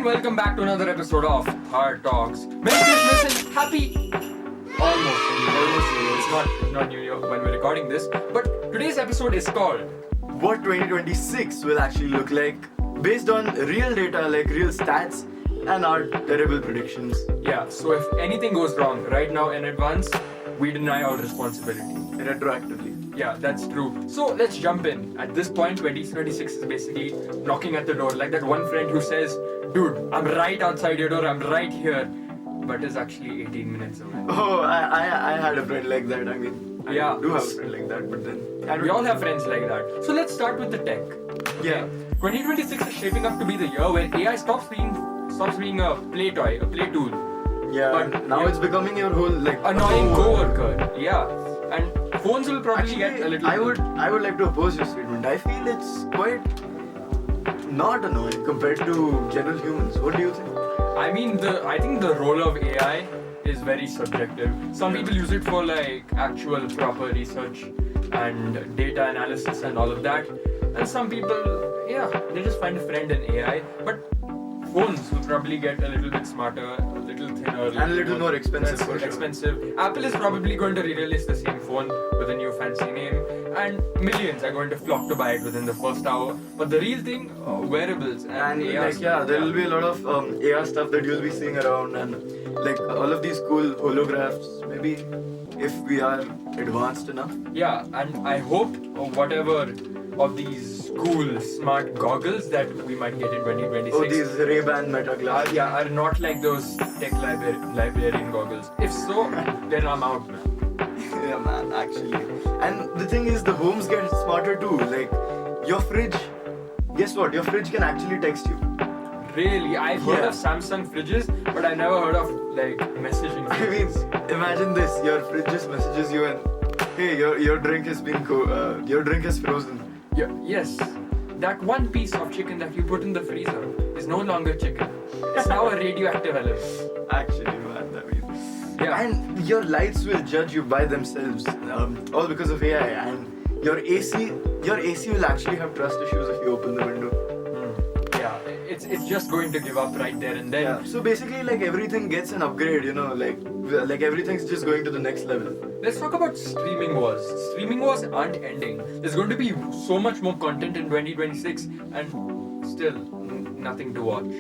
and welcome back to another episode of Hard Talks. Merry Christmas and happy almost it's not New Year when we're recording this, but today's episode is called What 2026 will actually look like based on real data, like real stats and our terrible predictions. Yeah, so if anything goes wrong right now in advance, we deny our responsibility. Retroactively. Yeah, that's true. So let's jump in. At this point, 2026 is basically knocking at the door. Like that one friend who says, dude, I'm right outside your door, I'm right here, but is actually 18 minutes away. Oh, I had a friend like that. I mean, I Yeah. do have a friend like that, but then... And we all have friends like that. So let's start with the tech. Yeah. 2026 is shaping up to be the year where AI stops being a play toy, a play tool. Yeah, But now yeah. it's becoming your whole, like... Annoying coworker. Yeah. And phones will probably Actually, get a little... I would like to oppose your statement. I feel it's quite not annoying compared to general humans. What do you think? I think the role of AI is very subjective. Some people use it for like actual proper research and data analysis and all of that. And some people, yeah, they just find a friend in AI. But phones will probably get a little bit smarter, a little thinner, And a little more expensive for sure. expensive. Apple is probably going to re-release the same phone with a new fancy name, and millions are going to flock to buy it within the first hour. But the real thing, wearables and And AR like there will be a lot of AR stuff that you'll be seeing around, and like all of these cool holographs. Maybe if we are advanced enough. Yeah, and I hope whatever of these cool smart goggles that we might get in 2026. Oh, these Ray-Ban Meta glasses. are not like those tech librarian goggles. If so, then I'm out, man. Yeah, man, actually. And the thing is, the homes get smarter too. Like your fridge. Guess what? Your fridge can actually text you. Really, I've heard Yeah. of Samsung fridges, but I never heard of like messaging. I mean, imagine this: your fridge just messages you and, hey, your drink has been your drink is frozen. Yeah, yes, that one piece of chicken that you put in the freezer is no longer chicken. It's now a radioactive element. Actually, man, I mean. Yeah. And your lights will judge you by themselves, all because of AI. And your AC will actually have trust issues if you open the window. Yeah, it's just going to give up right there and then. Yeah. So basically, like everything gets an upgrade, you know, like everything's just going to the next level. Let's talk about streaming wars. Streaming wars aren't ending. There's going to be so much more content in 2026 and still nothing to watch.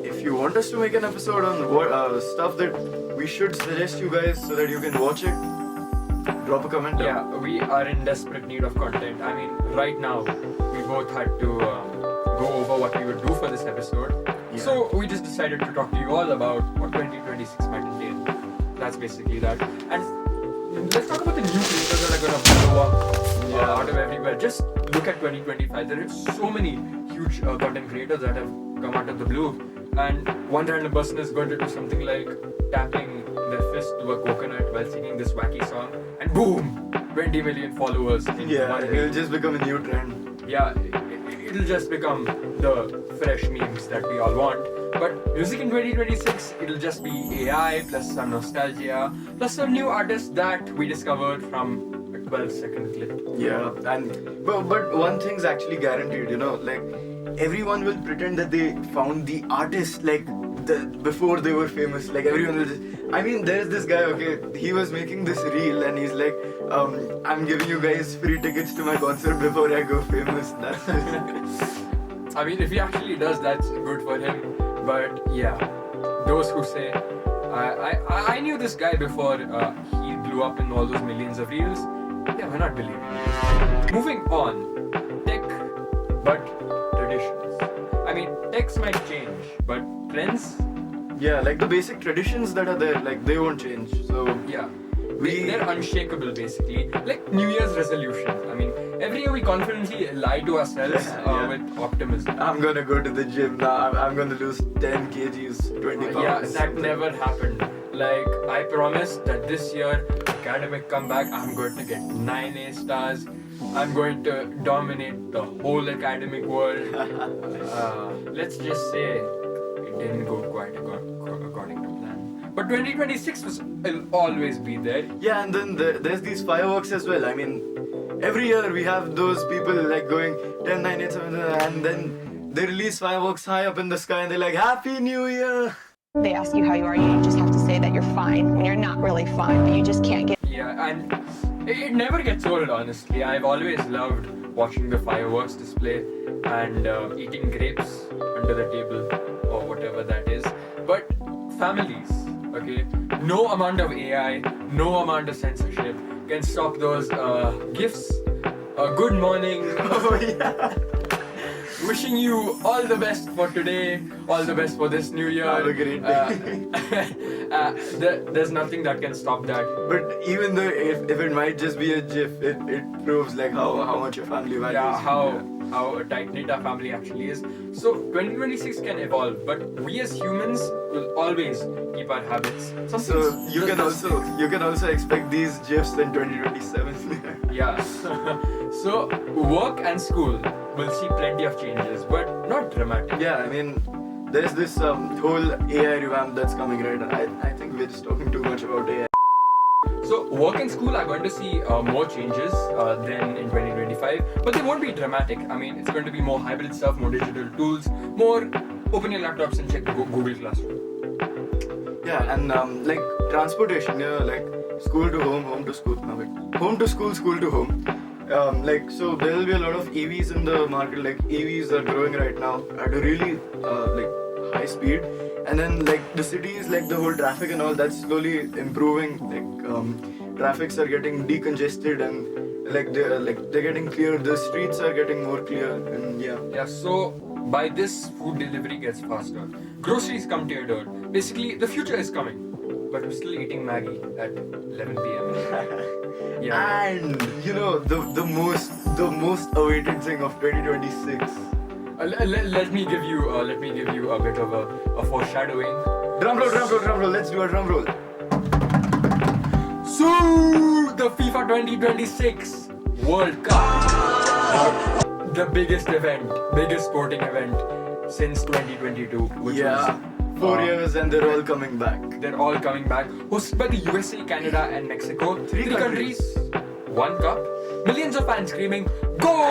If you want us to make an episode on what stuff that we should suggest you guys so that you can watch it, drop a comment down. Yeah, we are in desperate need of content. I mean, right now, we both had to go over what we would do for this episode. Yeah. So we just decided to talk to you all about what 2026 might entail. That's basically that. And let's talk about the new creators that are going to blow up out of everywhere. Just look at 2025. There are so many huge content creators that have come out of the blue. And one random person is going to do something like tapping their fist to a coconut while singing this wacky song. And boom! 20 million followers. in Yeah, one it'll week. just become a new trend. Yeah, it'll just become the fresh memes that we all want. But music in 2026, it'll just be AI plus some nostalgia plus some new artists that we discovered from a 12-second clip. Yeah, and but one thing's actually guaranteed, you know, like everyone will pretend that they found the artist like before they were famous. Like everyone will just. I mean, there's this guy. Okay, he was making this reel and he's like, I'm giving you guys free tickets to my concert before I go famous. That's it. I mean, if he actually does, that's good for him. But yeah, those who say, I knew this guy before he blew up in all those millions of reels. Yeah, we're not believing it. Moving on, tech, but traditions. I mean, techs might change, but trends, Yeah, like the basic traditions that are there, like they won't change. So yeah. They're unshakable basically. Like New Year's resolutions. I mean, every year we confidently lie to ourselves Yeah. with optimism. I'm gonna go to the gym now. I'm gonna lose 10 kgs, 20 pounds. Yeah, that never happened. Like, I promised that this year, academic comeback, I'm going to get 9 A stars. I'm going to dominate the whole academic world. Let's just say it didn't go quite according to plan. But 2026 will always be there. Yeah, and then there's these fireworks as well. I mean, every year we have those people like going 10, 9, 8, 7, and then they release fireworks high up in the sky and they're like, Happy New Year! They ask you how you are, you just have to say that you're fine when you're not really fine, but you just can't get. Yeah, and it never gets old, honestly. I've always loved watching the fireworks display and eating grapes under the table or whatever that is. But families, okay, no amount of AI, no amount of censorship can stop those gifts. Good morning. Oh, yeah. Wishing you all the best for today, all the best for this new year. Have a great day. There's nothing that can stop that. But even though if it might just be a GIF, it proves like how much your family values. Yeah, you. how tight-knit our family actually is. So 2026 can evolve, but we as humans will always keep our habits. So you can also expect these GIFs in 2027. Yeah. So work and school will see plenty of changes, but not dramatic. Yeah, I mean, there's this whole AI revamp that's coming, right? I think we're just talking too much about AI. So work and school are going to see more changes than in 2025, but they won't be dramatic. I mean, it's going to be more hybrid stuff, more digital tools, more open your laptops and check Google Classroom. Yeah, and like transportation, like school to home, home to school. No, wait. Home to school, school to home. Like, so there will be a lot of EVs in the market. Like EVs are growing right now at a really like high speed, and then like the cities, like the whole traffic and all, that's slowly improving. Like traffics are getting decongested and they're getting clear. The streets are getting more clear, and yeah. Yeah. So by this, food delivery gets faster. Groceries come to your door. Basically, the future is coming, but we're still eating Maggie at 11 p.m. Yeah. And you know the most awaited thing of 2026. Let me give you a bit of a foreshadowing. Drum roll. Let's do a drum roll. So the FIFA 2026 World Cup, the biggest sporting event since 2022, which was 4 years, and they're all coming back. They're all coming back. Hosted by the USA, Canada, and Mexico. Three countries, one cup. Millions of fans screaming, "Goal!"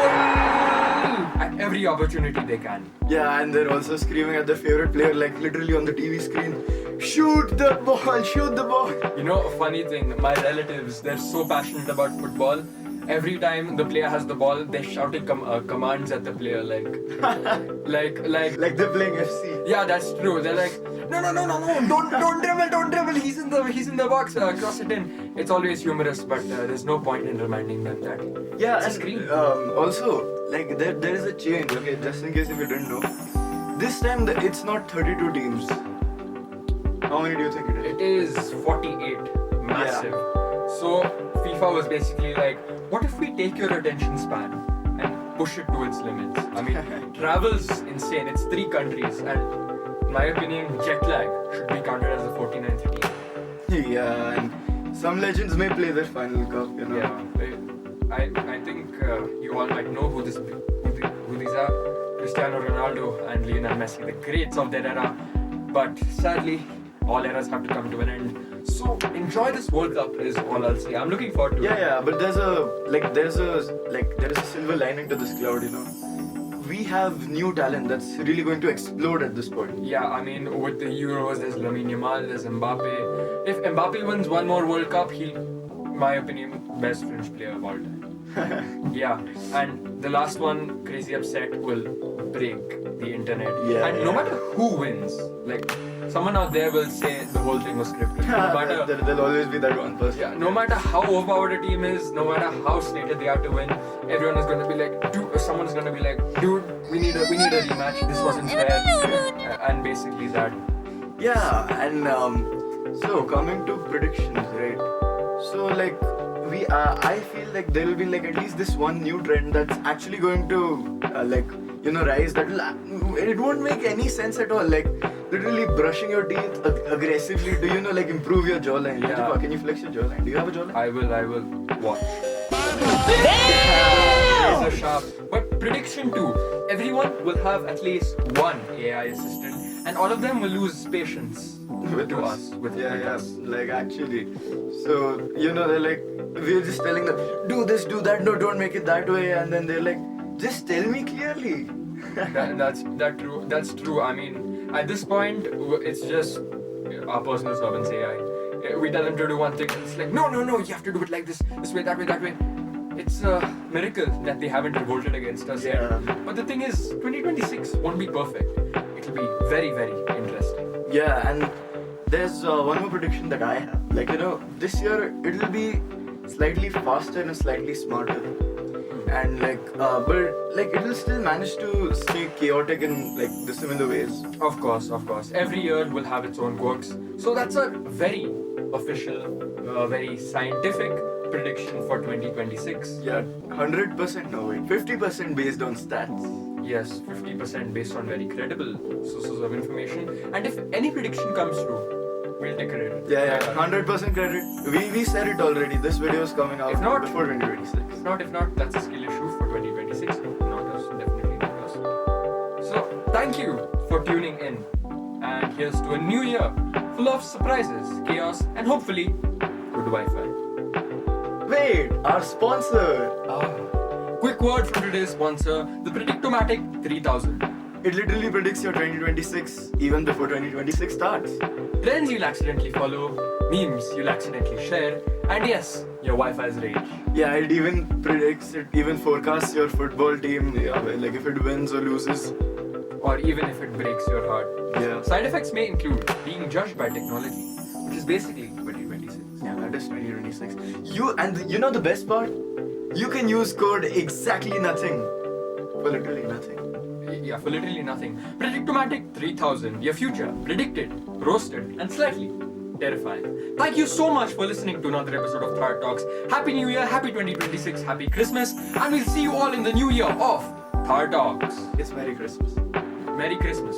at every opportunity they can. Yeah, and they're also screaming at their favorite player, like literally on the TV screen, "Shoot the ball! Shoot the ball!" You know, a funny thing, my relatives, they're so passionate about football. Every time the player has the ball, they're shouting commands at the player, like they're playing FC. Yeah, that's true. They're like, no, don't dribble. He's in the box. Cross it in. It's always humorous, but there's no point in reminding them that. Yeah, it's a and screen. also like there is a change. Okay, just in case if you didn't know, this time it's not 32 teams. How many do you think it is? It is 48. Massive. Yeah. So FIFA was basically like, what if we take your attention span and push it to its limits? I mean, travel's insane. It's 3 countries, and in my opinion, jet lag should be counted as the 49th team. Yeah, and some legends may play their final cup, you know. Yeah, I think you all might know who these are. Cristiano Ronaldo and Lionel Messi, the greats of their era. But sadly, all eras have to come to an end. So enjoy this World Cup is all I'll say. I'm looking forward to it. Yeah, but there is a silver lining to this cloud, you know. We have new talent that's really going to explode at this point. Yeah, I mean, with the Euros, there's Lamine Yamal, there's Mbappe. If Mbappe wins one more World Cup, he'll, in my opinion, best French player of all time. Yeah, and the last one, crazy upset, will break the internet. Yeah, and no matter who wins, like, someone out there will say the whole thing was scripted. No matter, There'll always be that one person. yeah, no matter how overpowered a team is, no matter how slated they are to win, everyone is going to be like, dude, someone is going to be like, dude, we need a rematch. This wasn't fair, and basically that. Yeah, and so coming to predictions, right? So like I feel like there will be like at least this one new trend that's actually going to rise. It won't make any sense at all. Like literally brushing your teeth aggressively to improve your jawline. Yeah. Can you flex your jawline? Do you have a jawline? I will watch. Razor sharp. But prediction 2. Everyone will have at least one AI assistant, and all of them will lose patience with us. Like actually. So they're like, we're just telling them, do this, do that, no, don't make it that way, and then they're like, just tell me clearly. That's true. I mean, at this point, it's just our personal servants AI. We tell them to do one thing, and it's like, no, you have to do it like this way, that way, that way. It's a miracle that they haven't revolted against us yet. But the thing is, 2026 won't be perfect. It'll be very, very interesting. Yeah, and there's one more prediction that I have. Like, this year it'll be slightly faster and slightly smarter. And but it'll still manage to stay chaotic in the similar ways. Of course. Every year will have its own quirks. So that's a very official, very scientific prediction for 2026. Yeah, 100% no way. 50% based on stats. Yes, 50% based on very credible sources of information. And if any prediction comes true, we'll take credit. Yeah, 100% credit. We said it already. This video is coming out If not- before 2026. If not, that's a skill issue for 2026. Not us, definitely not us. So, thank you for tuning in. And here's to a new year full of surprises, chaos, and hopefully good Wi-Fi. Wait, our sponsor. Quick word from today's sponsor, the Predictomatic 3000. It literally predicts your 2026 even before 2026 starts. Trends you'll accidentally follow, memes you'll accidentally share, and yes, your Wi-Fi's range. Yeah, it even predicts, it even forecasts your football team, like if it wins or loses. Or even if it breaks your heart. Yeah. Side effects may include being judged by technology, which is basically 2026. Yeah, that is 2026. You know the best part? You can use code exactly nothing for literally nothing. Yeah, for literally nothing. Predictomatic 3000, your future, predicted, roasted, and slightly terrifying. Thank you so much for listening to another episode of Third Talks. Happy New Year, happy 2026, happy Christmas, and we'll see you all in the new year of Third Talks. It's Merry Christmas. Merry Christmas.